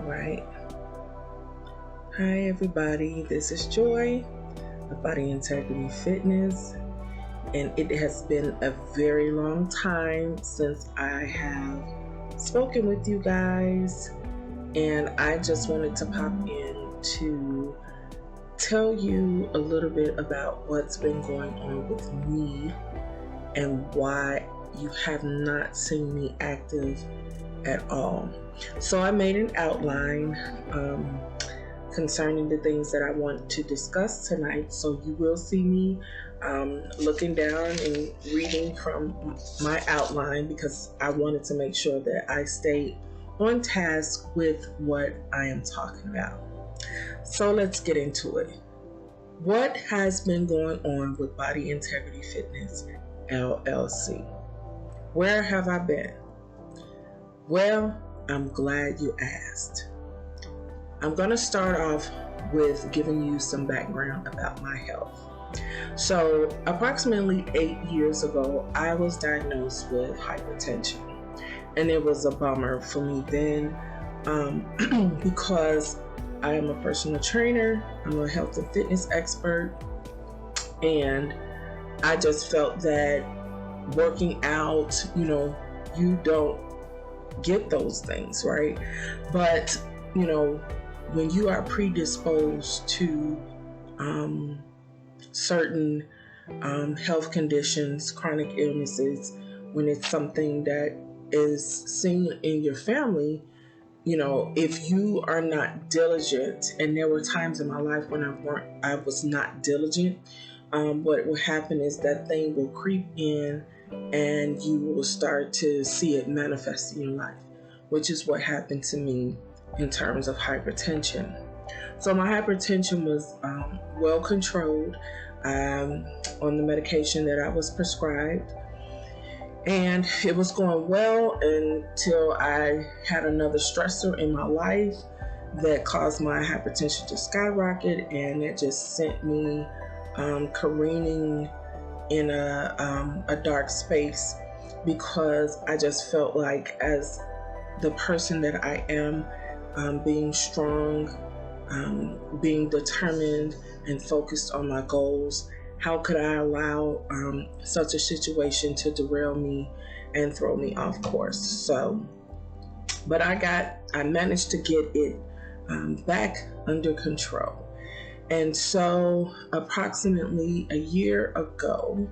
right. Hi, everybody. This is Joy of Body Integrity Fitness, and it has been a very long time since I have spoken with you guys, and I just wanted to pop in to tell you a little bit about what's been going on with me and why you have not seen me active at all. So I made an outline concerning the things that I want to discuss tonight. So you will see me looking down and reading from my outline because I wanted to make sure that I stayed on task with what I am talking about. So let's get into it. What has been going on with Body Integrity Fitness LLC? Where have I been? Well, I'm glad you asked. I'm going to start off with giving you some background about my health. So, approximately 8 years ago, I was diagnosed with hypertension. And it was a bummer for me then because I am a personal trainer, I'm a health and fitness expert, and I just felt that working out, you don't get those things, right? But, when you are predisposed to certain health conditions, chronic illnesses, when it's something that is seen in your family, if you are not diligent, and there were times in my life when I was not diligent, what will happen is that thing will creep in and you will start to see it manifest in your life, which is what happened to me in terms of hypertension. So my hypertension was well controlled on the medication that I was prescribed, and it was going well until I had another stressor in my life that caused my hypertension to skyrocket, and it just sent me careening in a dark space, because I just felt like, as the person that I am, being strong, being determined and focused on my goals, how could I allow such a situation to derail me and throw me off course? So, but I managed to get it back under control. And so approximately a year ago,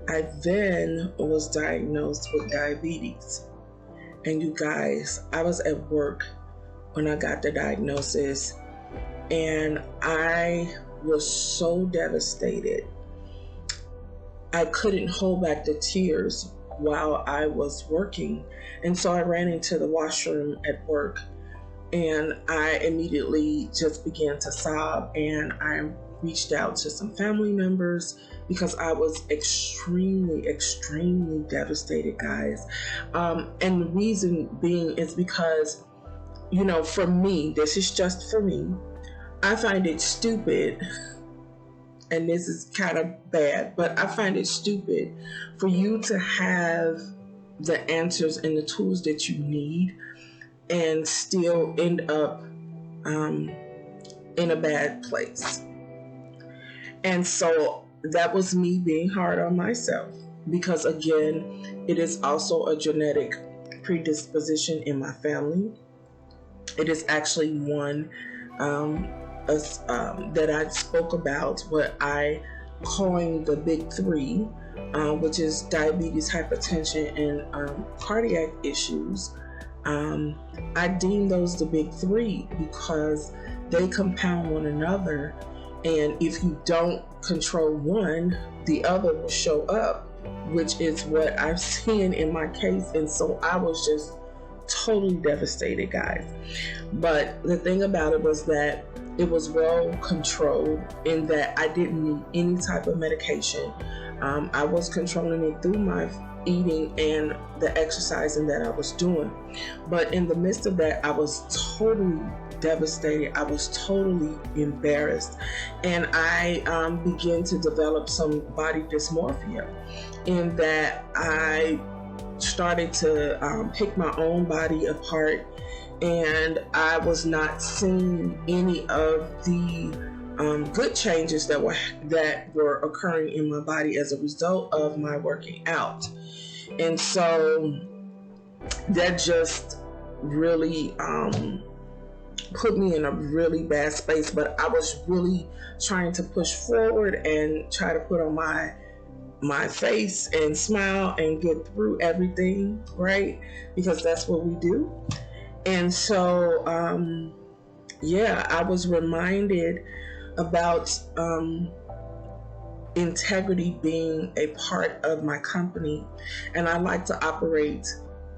I then was diagnosed with diabetes. And you guys, I was at work when I got the diagnosis, and I was so devastated. I couldn't hold back the tears while I was working. And so I ran into the washroom at work, and I immediately just began to sob, and I reached out to some family members because I was extremely, extremely devastated, guys. And the reason being is because, for me, this is just for me, I find it stupid, and this is kind of bad, but I find it stupid for you to have the answers and the tools that you need and still end up in a bad place. And so that was me being hard on myself, because again, it is also a genetic predisposition in my family. It is actually one that I spoke about, what I coined the big three, which is diabetes, hypertension, and cardiac issues. I deem those the big three because they compound one another, and if you don't control one, the other will show up, which is what I've seen in my case. And so I was just totally devastated, guys. But the thing about it was that it was well controlled, in that I didn't need any type of medication. I was controlling it through my eating and the exercising that I was doing. But in the midst of that, I was totally devastated. I was totally embarrassed. And I began to develop some body dysmorphia, in that I started to pick my own body apart and I was not seeing any of the good changes that were occurring in my body as a result of my working out. And so that just really put me in a really bad space. But I was really trying to push forward and try to put on my face and smile and get through everything, right? Because that's what we do. And so I was reminded about integrity being a part of my company, and I like to operate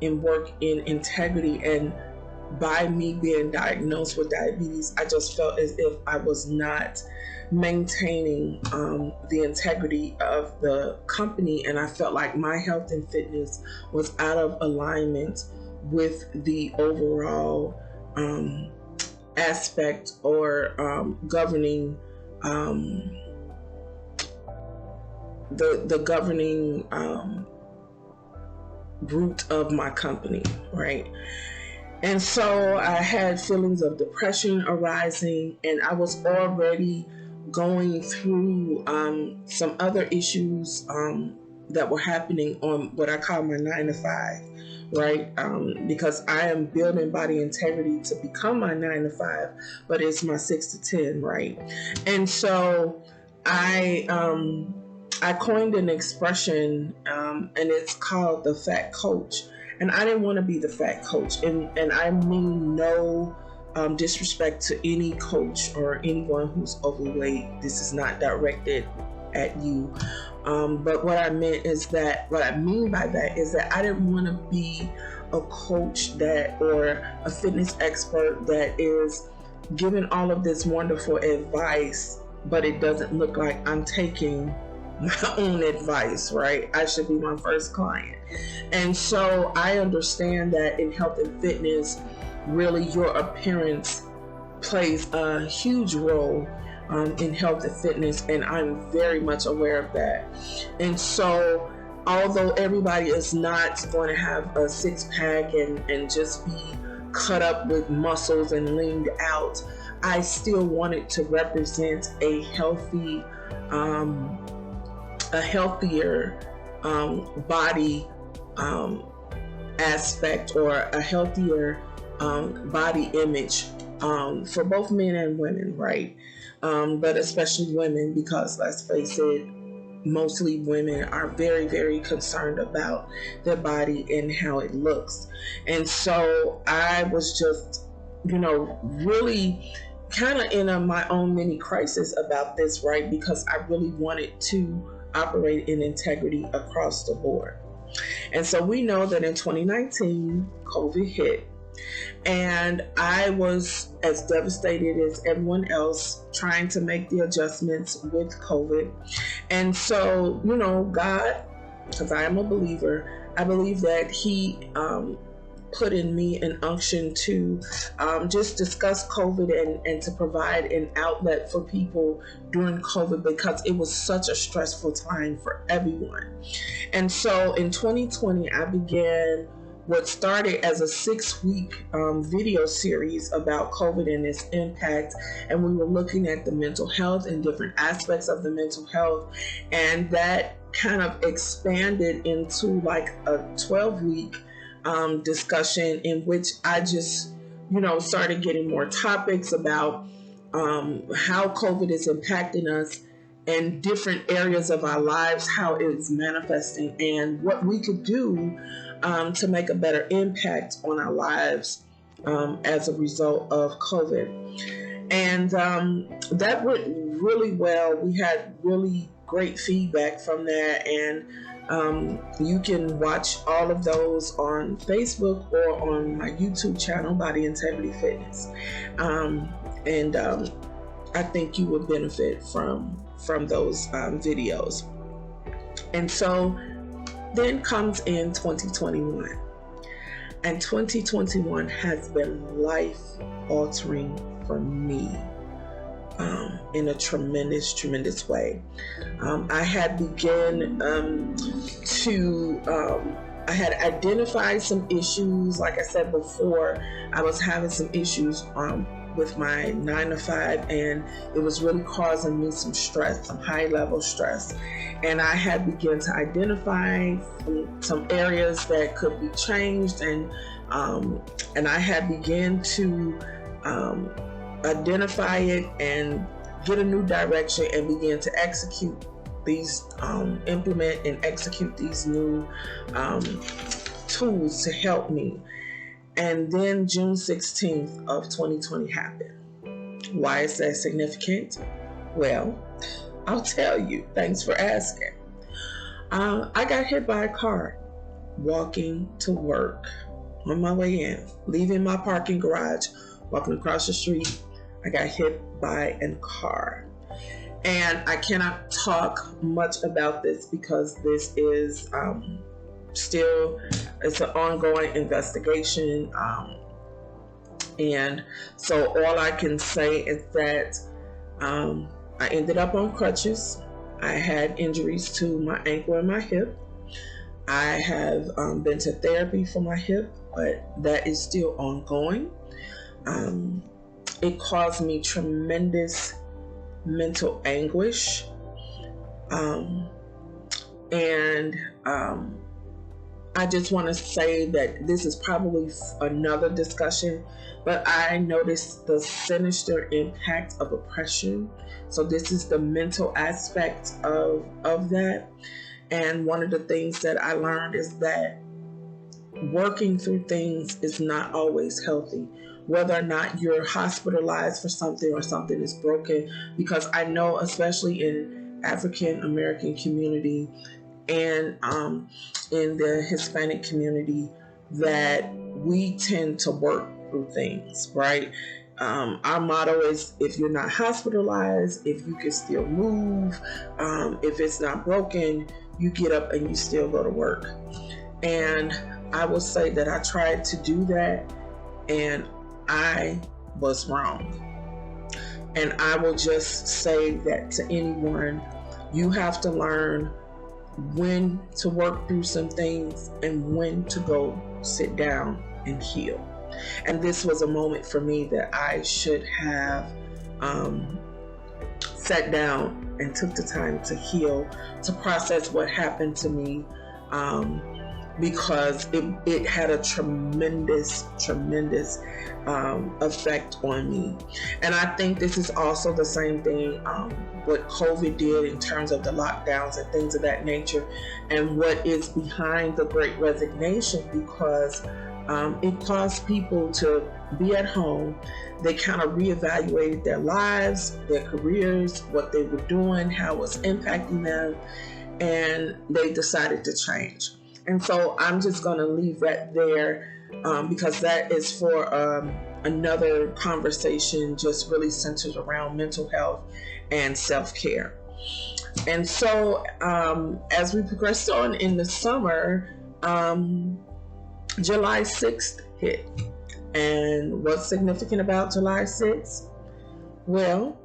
and work in integrity. And by me being diagnosed with diabetes, I just felt as if I was not maintaining the integrity of the company, and I felt like my health and fitness was out of alignment with the overall aspect or governing the governing root of my company, right? And so I had feelings of depression arising, and I was already going through some other issues that were happening on what I call my 9 to 5, right? Because I am building body integrity to become my 9 to 5, but it's my 6 to 10, right? And so I coined an expression, and it's called the fat coach. And I didn't want to be the fat coach, and I mean no disrespect to any coach or anyone who's overweight. This is not directed at you. But what I mean by that is that I didn't want to be a coach or a fitness expert that is giving all of this wonderful advice, but it doesn't look like I'm taking my own advice, right? I should be my first client. And so I understand that in health and fitness, really your appearance plays a huge role in health and fitness, and I'm very much aware of that. And so although everybody is not going to have a six-pack and just be cut up with muscles and leaned out, I still wanted to represent a healthier body aspect, or a healthier body image for both men and women, right? But especially women, because let's face it, mostly women are very, very concerned about their body and how it looks. And so I was just, really kind of in my own mini crisis about this, right? Because I really wanted to operate in integrity across the board. And so we know that in 2019, COVID hit, and I was as devastated as everyone else trying to make the adjustments with COVID. And so, God, because I am a believer, I believe that He put in me an unction to just discuss COVID and to provide an outlet for people during COVID, because it was such a stressful time for everyone. And so in 2020, I began what started as a 6-week video series about COVID and its impact. And we were looking at the mental health and different aspects of the mental health. And that kind of expanded into like a 12-week discussion in which I just, started getting more topics about how COVID is impacting us in different areas of our lives, how it's manifesting, and what we could do to make a better impact on our lives as a result of COVID. And that went really well. We had really great feedback from that, and you can watch all of those on Facebook or on my YouTube channel, Body Integrity Fitness. And I think you would benefit from those videos. And so then comes in 2021. And 2021 has been life-altering for me in a tremendous, tremendous way. I had begun to I had identified some issues. Like I said before, I was having some issues with my 9 to 5, and it was really causing me some stress, some high level stress. And I had begun to identify some areas that could be changed, and I had begun to identify it and get a new direction and begin to execute these, implement and execute these new tools to help me. And then June 16th of 2020 happened. Why is that significant? Well, I'll tell you. Thanks for asking. I got hit by a car walking to work on my way in, leaving my parking garage, walking across the street. I got hit by a car. And I cannot talk much about this because this is still, it's an ongoing investigation. And so all I can say is that I ended up on crutches. I had injuries to my ankle and my hip. I have been to therapy for my hip, but that is still ongoing. It caused me tremendous mental anguish. I just want to say that this is probably another discussion, but I noticed the sinister impact of oppression. So this is the mental aspect of that. And one of the things that I learned is that working through things is not always healthy, whether or not you're hospitalized for something or something is broken, because I know, especially in African American community and in the Hispanic community, that we tend to work through things, right? Our motto is, if you're not hospitalized, if you can still move, if it's not broken, you get up and you still go to work. And I will say that I tried to do that and I was wrong. And I will just say that to anyone, you have to learn when to work through some things and when to go sit down and heal. And this was a moment for me that I should have sat down and took the time to heal, to process what happened to me, because it had a tremendous effect on me. And I think this is also the same thing what COVID did in terms of the lockdowns and things of that nature, and what is behind the Great Resignation, because it caused people to be at home. They kind of reevaluated their lives, their careers, what they were doing, how it was impacting them, and they decided to change. And so I'm just going to leave that there because that is for another conversation, just really centered around mental health and self-care. And so as we progressed on in the summer, July 6th hit. And what's significant about July 6th? Well,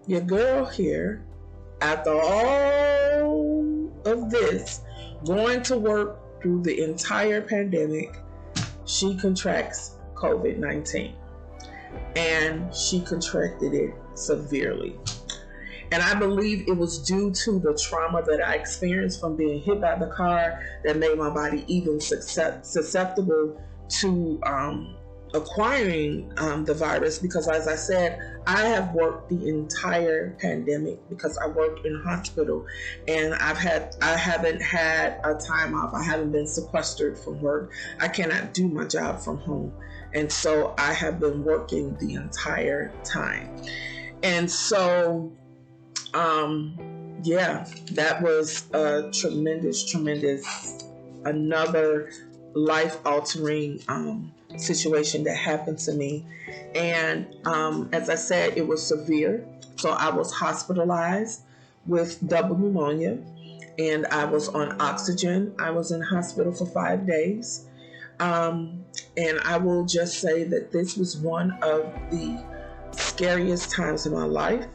your girl here, after all of this, going to work through the entire pandemic, she contracts COVID-19. And she contracted it severely. And I believe it was due to the trauma that I experienced from being hit by the car that made my body even susceptible to acquiring the virus. Because as I said, I have worked the entire pandemic because I work in a hospital, and I haven't had a time off. I haven't been sequestered from work. I cannot do my job from home. And so I have been working the entire time. And so that was a tremendous, another life-altering situation that happened to me. And as I said, it was severe. So I was hospitalized with double pneumonia, and I was on oxygen. I was in hospital for 5 days. And I will just say that this was one of the scariest times in my life.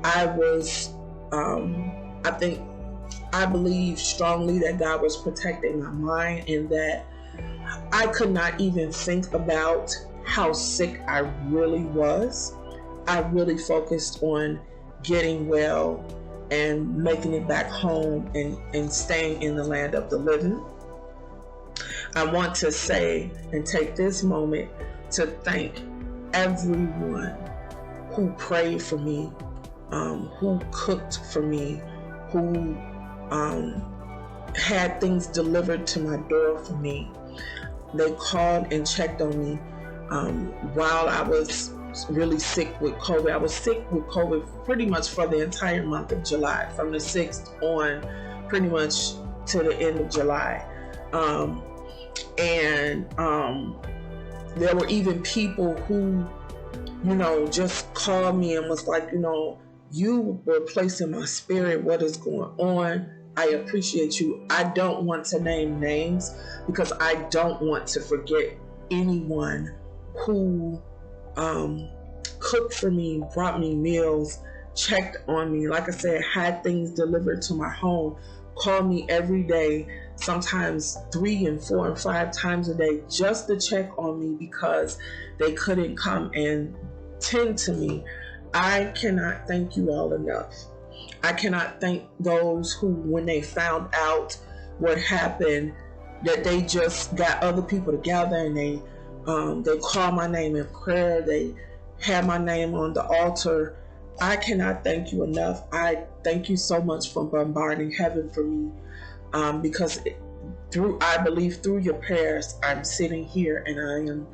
I was, I think I believe strongly that God was protecting my mind, and that I could not even think about how sick I really was. I really focused on getting well and making it back home and staying in the land of the living. I want to say and take this moment to thank everyone who prayed for me, who cooked for me, who had things delivered to my door for me. They called and checked on me while I was really sick with COVID. I was sick with COVID pretty much for the entire month of July, from the 6th on pretty much to the end of July. There were even people who, just called me and was like, you were placed in my spirit. What is going on? I appreciate you. I don't want to name names because I don't want to forget anyone who cooked for me, brought me meals, checked on me. Like I said, had things delivered to my home, called me every day, sometimes 3 and 4 and 5 times a day, just to check on me because they couldn't come and tend to me. I cannot thank you all enough. I cannot thank those who, when they found out what happened, that they just got other people together and they called my name in prayer. They had my name on the altar. I cannot thank you enough. I thank you so much for bombarding heaven for me, because I believe through your prayers, I'm sitting here and I am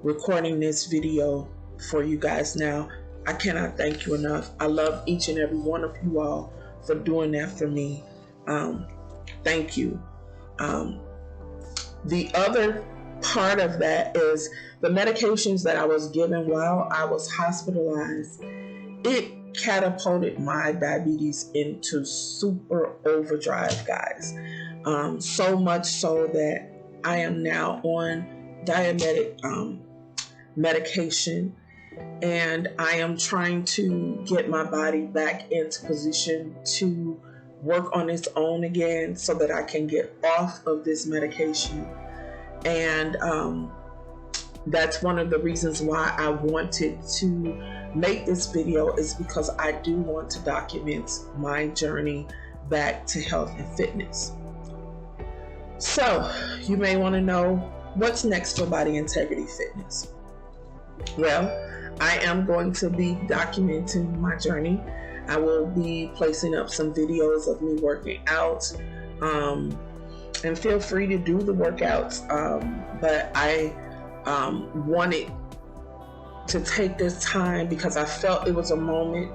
recording this video for you guys now. I cannot thank you enough. I love each and every one of you all for doing that for me. Thank you. The other part of that is the medications that I was given while I was hospitalized. It catapulted my diabetes into super overdrive, guys. So much so that I am now on diabetic medication, and I am trying to get my body back into position to work on its own again so that I can get off of this medication. And that's one of the reasons why I wanted to make this video, is because I do want to document my journey back to health and fitness. So you may want to know, what's next for Body Integrity Fitness? Well, I am going to be documenting my journey. I will be placing up some videos of me working out, and feel free to do the workouts. But I wanted to take this time because I felt it was a moment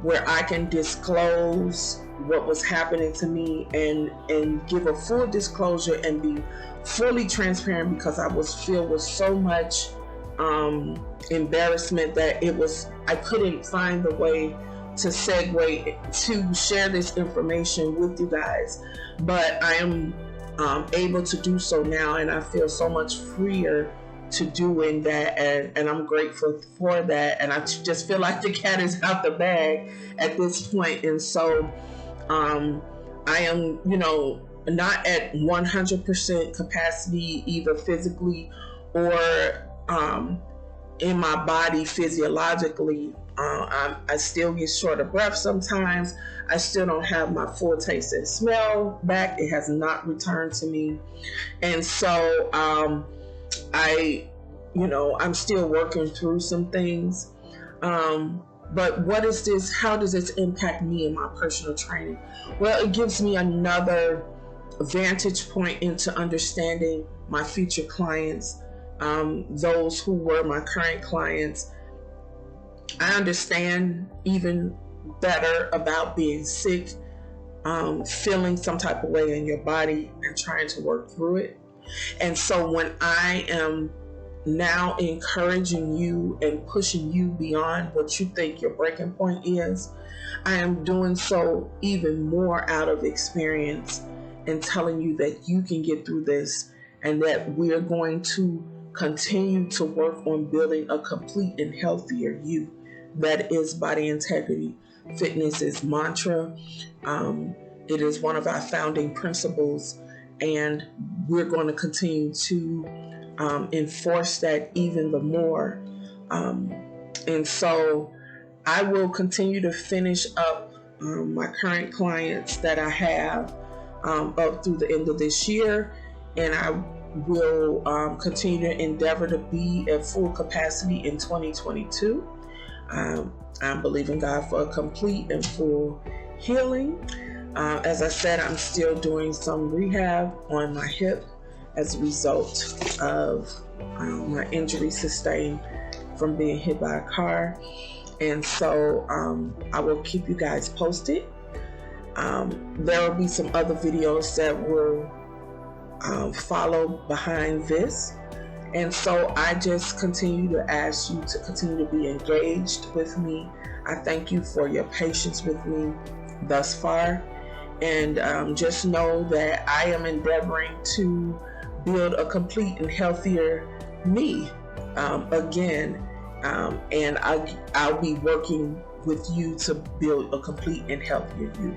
where I can disclose what was happening to me and give a full disclosure and be fully transparent, because I was filled with so much embarrassment that I couldn't find the way to segue to share this information with you guys. But I am able to do so now, and I feel so much freer to doing that, and I'm grateful for that. And I just feel like the cat is out the bag at this point. And so I am, not at 100% capacity, either physically or in my body physiologically. I still get short of breath sometimes. I still don't have my full taste and smell back. It has not returned to me. And so I'm still working through some things. But what is this? How does this impact me in my personal training? Well, it gives me another vantage point into understanding my future clients, those who were my current clients. I understand even better about being sick, feeling some type of way in your body and trying to work through it. And so when I am now encouraging you and pushing you beyond what you think your breaking point is, I am doing so even more out of experience and telling you that you can get through this, and that we're going to continue to work on building a complete and healthier you. That is Body Integrity Fitness's mantra. It is one of our founding principles, and we're going to continue to enforce that even the more. And so I will continue to finish up my current clients that I have up through the end of this year, and I will continue to endeavor to be at full capacity in 2022. I'm believing God for a complete and full healing. As I said, I'm still doing some rehab on my hip as a result of my injury sustained from being hit by a car. And so I will keep you guys posted. There will be some other videos that will follow behind this. And so I just continue to ask you to continue to be engaged with me. I thank you for your patience with me thus far. And just know that I am endeavoring to build a complete and healthier me again. And I'll be working with you to build a complete and healthier you.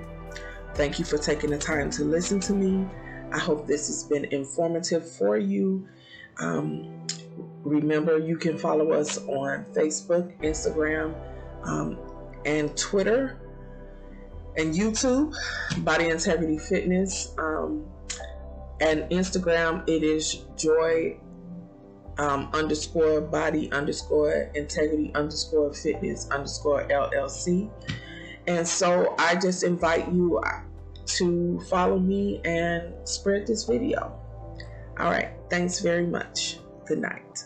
Thank you for taking the time to listen to me. I hope this has been informative for you. Remember, you can follow us on Facebook, Instagram, and Twitter, and YouTube, Body Integrity Fitness. And Instagram, it is joy _body _integrity _fitness _LLC. And so I just invite you to follow me and spread this video. All right. Thanks very much. Good night.